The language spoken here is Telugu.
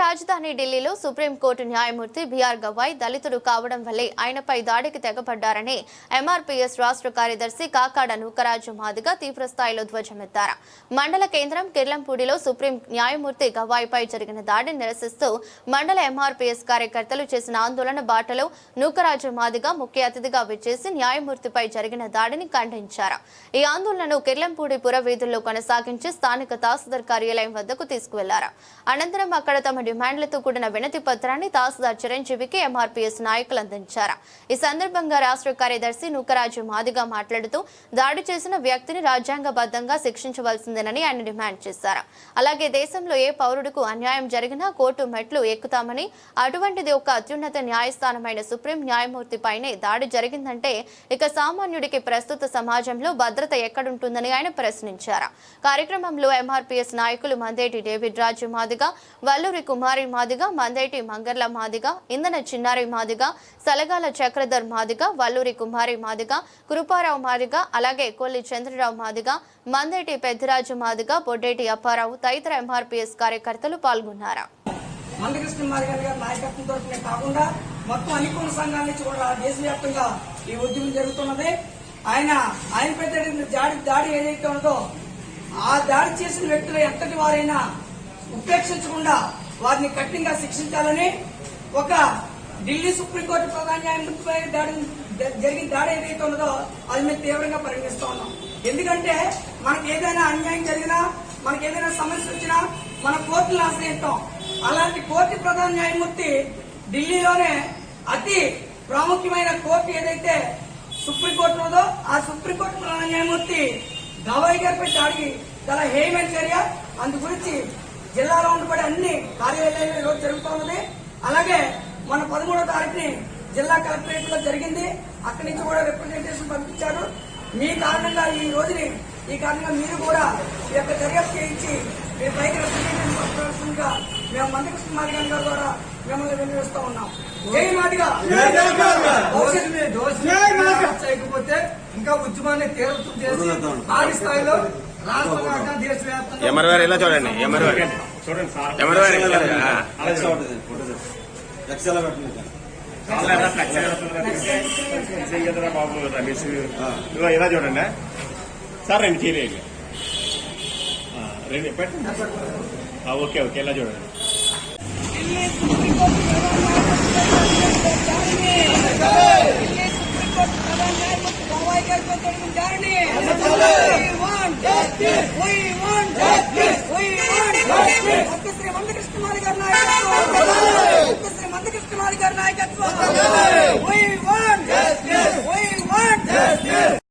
రాజధాని ఢిల్లీలో సుప్రీంకోర్టు న్యాయమూర్తి బిఆర్ గవాయ్ దళితుడు కావడం వల్లే ఆయనపై దాడికి తెగబడ్డారని ఎంఆర్పీఎస్ రాష్ట్ర కార్యదర్శి కాకాడ నూకరాజు మాదిగ తీవ్రస్థాయిలో ధ్వజమెత్తారు. మండల కేంద్రం కిర్లంపూడిలో సుప్రీం న్యాయమూర్తి గవాయ్ పై జరిగిన దాడిని నిరసిస్తూ మండల ఎంఆర్పీఎస్ కార్యకర్తలు చేసిన ఆందోళన బాటలో నూకరాజు మాదిగ ముఖ్య అతిథిగా విచ్చేసి న్యాయమూర్తిపై జరిగిన దాడిని ఖండించారు. ఈ ఆందోళనను కిర్లంపూడి పురవీధుల్లో కొనసాగించి స్థానిక తహసీల్దార్ కార్యాలయం వద్దకు తీసుకువెళ్లారు. అనంతరం అక్కడ తమ డిమాండ్లతో కూడిన వినతి పత్రాన్ని తహసీల్దార్ చిరంజీవికి ఎంఆర్పీఎస్ నాయకులు అందించారు. ఈ సందర్భంగా రాష్ట్ర కార్యదర్శి నూకరాజు మాదిగ మాట్లాడుతూ దాడి చేసిన వ్యక్తిని రాజ్యాంగబద్ధంగా శిక్షించవలసిందేనని ఆయన డిమాండ్ చేశారు. అలాగే దేశంలో ఏ పౌరుడికి అన్యాయం జరిగినా కోర్టు మెట్లు ఎక్కుతామని, అటువంటిది ఒక అత్యున్నత న్యాయస్థానమైన సుప్రీం న్యాయమూర్తి పైనే దాడి జరిగిందంటే ఇక సామాన్యుడికి ప్రస్తుత సమాజంలో భద్రత ఎక్కడుంటుందని ఆయన ప్రశ్నించారు. కార్యక్రమంలో ఎంఆర్పీఎస్ నాయకులు మందేటి డేవిడ్ రాజు మాదిగ, వల్లూరి కుమారి మాదిగ, మందేటి మంగర్ల మాదిగ, ఇందన చిన్నారి మాదిగ, సలగాల చక్రధర్ మాదిగ, వల్లూరి కుమారి మాదిగ, కృపారావు మాదిగ, అలాగే కొల్లి చంద్రరావు మాదిగ, మందేటి పెద్దిరాజు మాదిగ, బొడ్డేటి అప్పారావు తదితర ఎంఆర్పీఎస్ కార్యకర్తలు పాల్గొన్నారు. మందకృష్ణ మాదిగ గారి నాయకత్వంతో కాకుండా మొత్తం అన్ని కుల సంఘాల నుంచి కూడా దేశవ్యాప్తంగా ఈ ఉద్యమం జరుగుతున్నది. ఆయనపై దాడి ఏదైతే ఉన్నదో ఆ దాడి చేసిన వ్యక్తులు ఎంతటి వారైనా ఉపేక్షించకుండా వారిని కఠినంగా శిక్షించాలని ఒక ఢిల్లీ సుప్రీంకోర్టు ప్రధాన న్యాయమూర్తిపై జరిగిన దాడి ఏదైతే ఉన్నదో అది మేము తీవ్రంగా పరిగణిస్తా ఉన్నాం. ఎందుకంటే మనకి ఏదైనా అన్యాయం జరిగినా, మనకి ఏదైనా సమస్య వచ్చినా మన కోర్టులను ఆశ్రయిస్తాం. అలాంటి కోర్టు ప్రధాన న్యాయమూర్తి ఢిల్లీలోనే అతి ప్రాముఖ్యమైన కోర్టు ఏదైతే సుప్రీంకోర్టు ఉన్నదో ఆ సుప్రీంకోర్టు ప్రధాన న్యాయమూర్తి గవాయ్ గారిపై దాడికి చాలా హేయమైన చర్య. అందు గురించి జిల్లాలో ఉండబడే అన్ని కార్యాలయాలు ఈ రోజు జరుగుతూ ఉన్నది. అలాగే మన 13వ తారీఖుని జిల్లా కలెక్టరేట్ లో జరిగింది. అక్కడి నుంచి కూడా రిప్రజెంటేషన్ పంపించారు. ఈ కారణంగా మీరు కూడా ఈ యొక్క దర్యాప్తు చేయించి మీరు పైకి రిప్రజెంటేషన్ పంపించాల్సిందిగా మేము మందకృష్ణ మాదిగ గారి ద్వారా మిమ్మల్ని వినియోగిస్తూ ఉన్నాం. జై మాదిగ. చేయకపోతే ఇంకా ఉద్యమాన్ని తీవ్రతం చేసి భారీ స్థాయిలో రాష్ట్ర దేశవ్యాప్తంగా ఇలా చూడండి. ఇలా చూడండి సార్, రెండు చేయలేదు రెండు పెట్టండి. ఓకే ఓకే, ఇలా చూడండి. మందకృష్ణ మాదిగ గారి